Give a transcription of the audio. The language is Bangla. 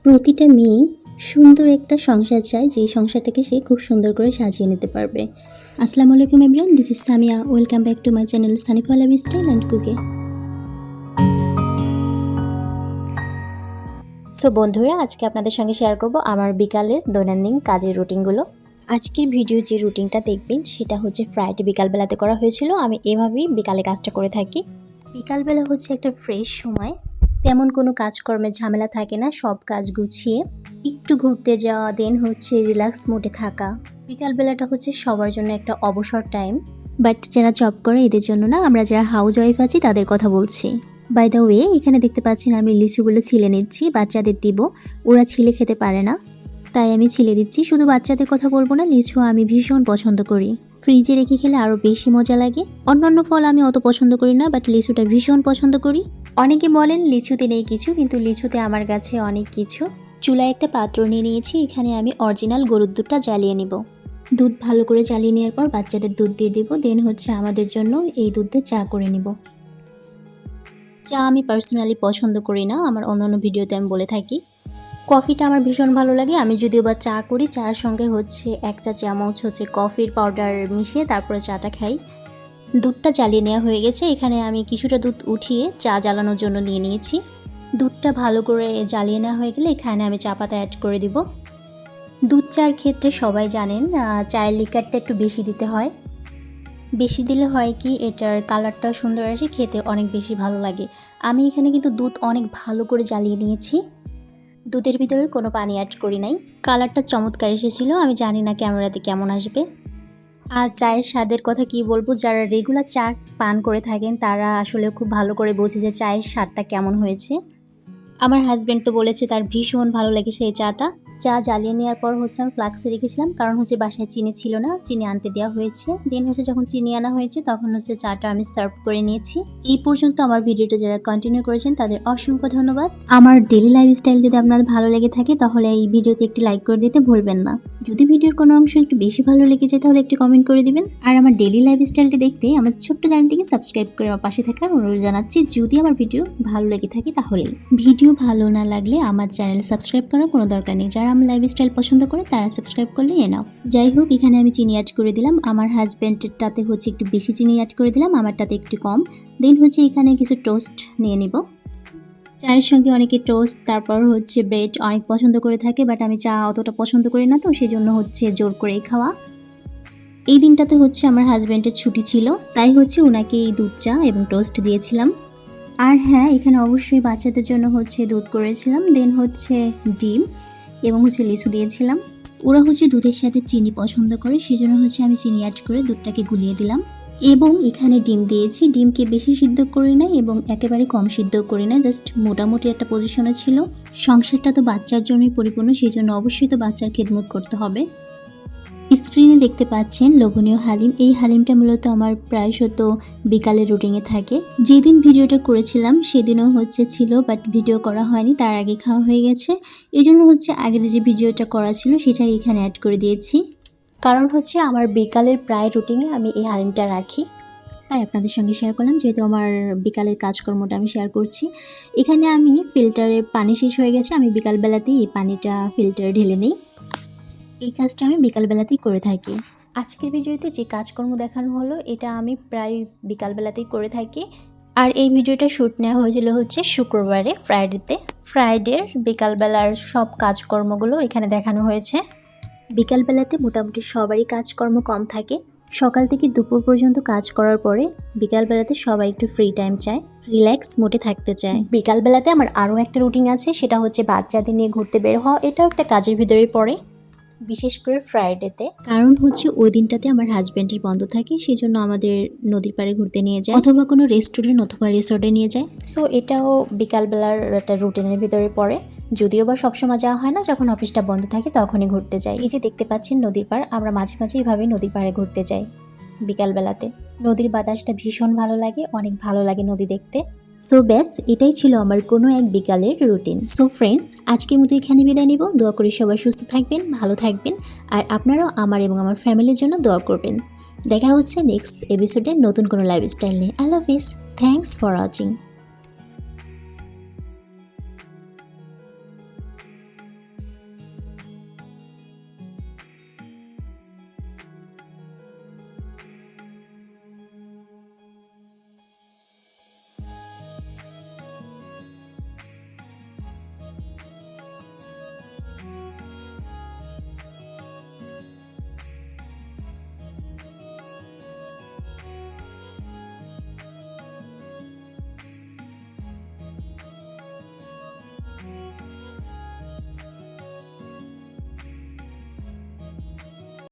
প্রতিটা মেয়েই সুন্দর একটা সংসার চায়, যে সংসারটাকে সে খুব সুন্দর করে সাজিয়ে নিতে পারবে। আসসালামু আলাইকুম everyone, this is Samia. Welcome back to my channel Sanifa lifestyle and কুকে। সো বন্ধুরা, আজকে আপনাদের সঙ্গে শেয়ার করব আমার বিকালের দৈনন্দিন কাজের রুটিনগুলো। আজকের ভিডিও যে রুটিনটা দেখবেন সেটা হচ্ছে ফ্রাইডে বিকালবেলাতে করা হয়েছিল। আমি এভাবেই বিকালে কাজটা করে থাকি। বিকালবেলা হচ্ছে একটা ফ্রেশ সময়, তেমন কোনো কাজকর্মের ঝামেলা থাকে না, সব কাজ গুছিয়ে একটু ঘুরতে যাওয়া, দেন হচ্ছে রিল্যাক্স মোডে থাকা। বিকালবেলাটা হচ্ছে সবার জন্য একটা অবসর টাইম, বাট যারা জব করে এদের জন্য না, আমরা যারা হাউস ওয়াইফ আছি তাদের কথা বলছি। বাই দ্য ওয়ে, এখানে দেখতে পাচ্ছেন আমি লিচুগুলো ছিলে নিচ্ছি, বাচ্চাদের দিব। ওরা ছিলে খেতে পারে না, তাই আমি ছিলে দিচ্ছি। শুধু বাচ্চাদের কথা বলবো না, লিচু আমি ভীষণ পছন্দ করি। ফ্রিজে রেখে খেলে আরও বেশি মজা লাগে। অন্যান্য ফল আমি অত পছন্দ করি না, বাট লিচুটা ভীষণ পছন্দ করি। অনেকে বলেন লিচুতে নেই কিছু, কিন্তু লিচুতে আমার কাছে অনেক কিছু। চুলায় একটা পাত্র নিয়ে নিয়েছি, এখানে আমি অরিজিনাল গরুর দুধটা জ্বালিয়ে নিব। দুধ ভালো করে জ্বালিয়ে নেওয়ার পর বাচ্চাদের দুধ দিয়ে দিব, দেন হচ্ছে আমাদের জন্য এই দুধ দিয়ে চা করে নিব। চা আমি পার্সোনালি পছন্দ করি না, আমার অন্যান্য ভিডিওতে আমি বলে থাকি। কফিটা আমার ভীষণ ভালো লাগে। আমি যদিও বা চা করি, চার সঙ্গে হচ্ছে 1 চা চামচ হচ্ছে কফির পাউডার মিশিয়ে তারপরে চাটা খাই। দুধটা জ্বালিয়ে নেওয়া হয়ে গেছে, এখানে আমি কিছুটা দুধ উঠিয়ে চা জ্বালানোর জন্য নিয়ে নিয়েছি। দুধটা ভালো করে জ্বালিয়ে নেওয়া হয়ে গেলে এখানে আমি চা পাতা অ্যাড করে দিব। দুধ চার ক্ষেত্রে সবাই জানেন চায়ের লিকারটা একটু বেশি দিতে হয়। বেশি দিলে হয় কি, এটার কালারটাও সুন্দর আসে, খেতে অনেক বেশি ভালো লাগে। আমি এখানে কিন্তু দুধ অনেক ভালো করে জ্বালিয়ে নিয়েছি, দুধের ভিতরে কোনো পানি অ্যাড করি নাই। কালারটা চমৎকার এসেছিল, আমি জানি না ক্যামেরাতে কেমন আসবে। আর চায়ের স্বাদের কথা কি বলবো, যারা রেগুলার চা পান করে থাকেন তারা আসলে খুব ভালো করে বোঝে যে চায়ের স্বাদটা কেমন হয়েছে। আমার হাজব্যান্ড তো বলেছে তার ভীষণ ভালো লেগেছে এই চাটা। চা জ্বালিয়ে নেওয়ার পর হচ্ছে আমি ফ্লাক্সে রেখেছিলাম, কারণ হচ্ছে বাসায় চিনি ছিল না, চিনি আনতে দেওয়া হয়েছে। দেন হচ্ছে যখন চিনি আনা হয়েছে তখন হচ্ছে চাটা আমি সার্ভ করে নিয়েছি। এই পর্যন্ত আমার ভিডিওটা যারা কন্টিনিউ করেছেন তাদের অসংখ্য ধন্যবাদ। আমার ডেলি লাইফস্টাইল যদি আপনাদের ভালো লেগে থাকে তাহলে এই ভিডিওতে একটি লাইক করে দিতে ভুলবেন না। যদি ভিডিওর কোনো অংশ একটু বেশি ভালো লেগে যায় তাহলে একটি কমেন্ট করে দিবেন। আর আমার ডেলি লাইফস্টাইলটি দেখতে আমার ছোট্ট চ্যানেলটিকে সাবস্ক্রাইব করে আমার পাশে থাকার অনুরোধ জানাচ্ছি। যদি আমার ভিডিও ভালো লেগে থাকে তাহলেই। ভিডিও ভালো না লাগলে আমার চ্যানেল সাবস্ক্রাইব করার কোনো দরকার নেই, যারা আমার লাইফস্টাইল পছন্দ করে তারা সাবস্ক্রাইব করলেই এনাফ। যাই হোক, এখানে আমি চিনি অ্যাড করে দিলাম, আমার হাজব্যান্ডেরটাতে হচ্ছে একটু বেশি চিনি অ্যাড করে দিলাম, আমারটাতে একটু কম। দেন হচ্ছে এখানে কিছু টোস্ট নিয়ে নিব। চায়ের সঙ্গে অনেকে টোস্ট তারপর হচ্ছে ব্রেড অনেক পছন্দ করে থাকে, বাট আমি চা অতটা পছন্দ করি না, তো সেই জন্য হচ্ছে জোর করেই খাওয়া। এই দিনটাতে হচ্ছে আমার হাজব্যান্ডের ছুটি ছিল, তাই হচ্ছে ওনাকে এই দুধ চা এবং টোস্ট দিয়েছিলাম। আর হ্যাঁ, এখানে অবশ্যই বাচ্চাদের জন্য হচ্ছে দুধ করেছিলাম, দেন হচ্ছে ডিম এবং হচ্ছে লিচু দিয়েছিলাম। ওরা হচ্ছে দুধের সাথে চিনি পছন্দ করে, সেজন্য হচ্ছে আমি চিনি অ্যাড করে দুধটাকে গুলিয়ে দিলাম। এবং এখানে ডিম দিয়েছি, ডিমকে বেশি সিদ্ধ করি না এবং একেবারে কম সিদ্ধ করি না, জাস্ট মোটামুটি একটা পজিশনে ছিল। সংসারটা তো বাচ্চার জন্যই পরিপূর্ণ, সেই জন্য অবশ্যই তো বাচ্চার খেদমত করতে হবে। স্ক্রিনে দেখতে পাচ্ছেন লোভনীয় হালিম। এই হালিমটা মূলত আমার প্রায়শত বিকালের রুটিনে থাকে। যেদিন ভিডিওটা করেছিলাম সেদিনও হচ্ছে ছিল, বাট ভিডিও করা হয়নি, তার আগে খাওয়া হয়ে গেছে। এই জন্য হচ্ছে আগের যে ভিডিওটা করা ছিল সেটাই এখানে অ্যাড করে দিয়েছি, কারণ হচ্ছে আমার বিকালের প্রায় রুটিনে আমি এই হালিমটা রাখি, তাই আপনাদের সঙ্গে শেয়ার করলাম। যেহেতু আমার বিকালের কাজকর্মটা আমি শেয়ার করছি। এখানে আমি ফিল্টারে পানি শেষ হয়ে গেছে, আমি বিকালবেলাতেই এই পানিটা ফিল্টারে ঢেলে নিই। এই কাজটা আমি বিকালবেলাতেই করে থাকি। আজকের ভিডিওতে যে কাজকর্ম দেখানো হলো এটা আমি প্রায় বিকালবেলাতেই করে থাকি। আর এই ভিডিওটা শ্যুট নেওয়া হয়েছিল হচ্ছে শুক্রবারে, ফ্রাইডের বিকালবেলার সব কাজকর্মগুলো এখানে দেখানো হয়েছে। বিকালবেলাতে মোটামুটি সবারই কাজকর্ম কম থাকে, সকাল থেকে দুপুর পর্যন্ত কাজ করার পরে বিকালবেলাতে সবাই একটু ফ্রি টাইম চায়, রিল্যাক্স মোডে থাকতে চায়। বিকালবেলাতে আমার আরও একটা রুটিন আছে, সেটা হচ্ছে বাচ্চাদের নিয়ে ঘুরতে বের হওয়া। এটাও একটা কাজের ভিতরেই পড়ে, বিশেষ করে ফ্রাইডেতে, কারণ হচ্ছে ওই দিনটাতে আমার হাজব্যান্ডের বন্ধ থাকে, সেই জন্য আমাদের নদীর পাড়ে ঘুরতে নিয়ে যায়, অথবা কোনো রেস্টুরেন্ট অথবা রিসোর্টে নিয়ে যায়। সো এটাও বিকালবেলার একটা রুটিনের ভিতরে পড়ে, যদিও বা সবসময় যাওয়া হয় না, যখন অফিসটা বন্ধ থাকে তখনই ঘুরতে যাই। এই যে দেখতে পাচ্ছেন নদীর পাড়, আমরা মাঝে মাঝে এইভাবে নদীর পাড়ে ঘুরতে যাই বিকালবেলাতে। নদীর বাতাসটা ভীষণ ভালো লাগে, অনেক ভালো লাগে নদী দেখতে। সো ব্যাস, এটাই ছিল আমার কোনো এক বিকালের রুটিন। সো ফ্রেন্ডস, আজকের মতো এখানে বিদায় নিব। দোয়া করি সবাই সুস্থ থাকবেন, ভালো থাকবেন, আর আপনারাও আমার এবং আমার ফ্যামিলির জন্য দোয়া করবেন। দেখা হচ্ছে নেক্সট এপিসোডে নতুন কোনো লাইফস্টাইল নিয়ে। আল্লাহ হাফিজ, থ্যাঙ্কস ফর ওয়াচিং।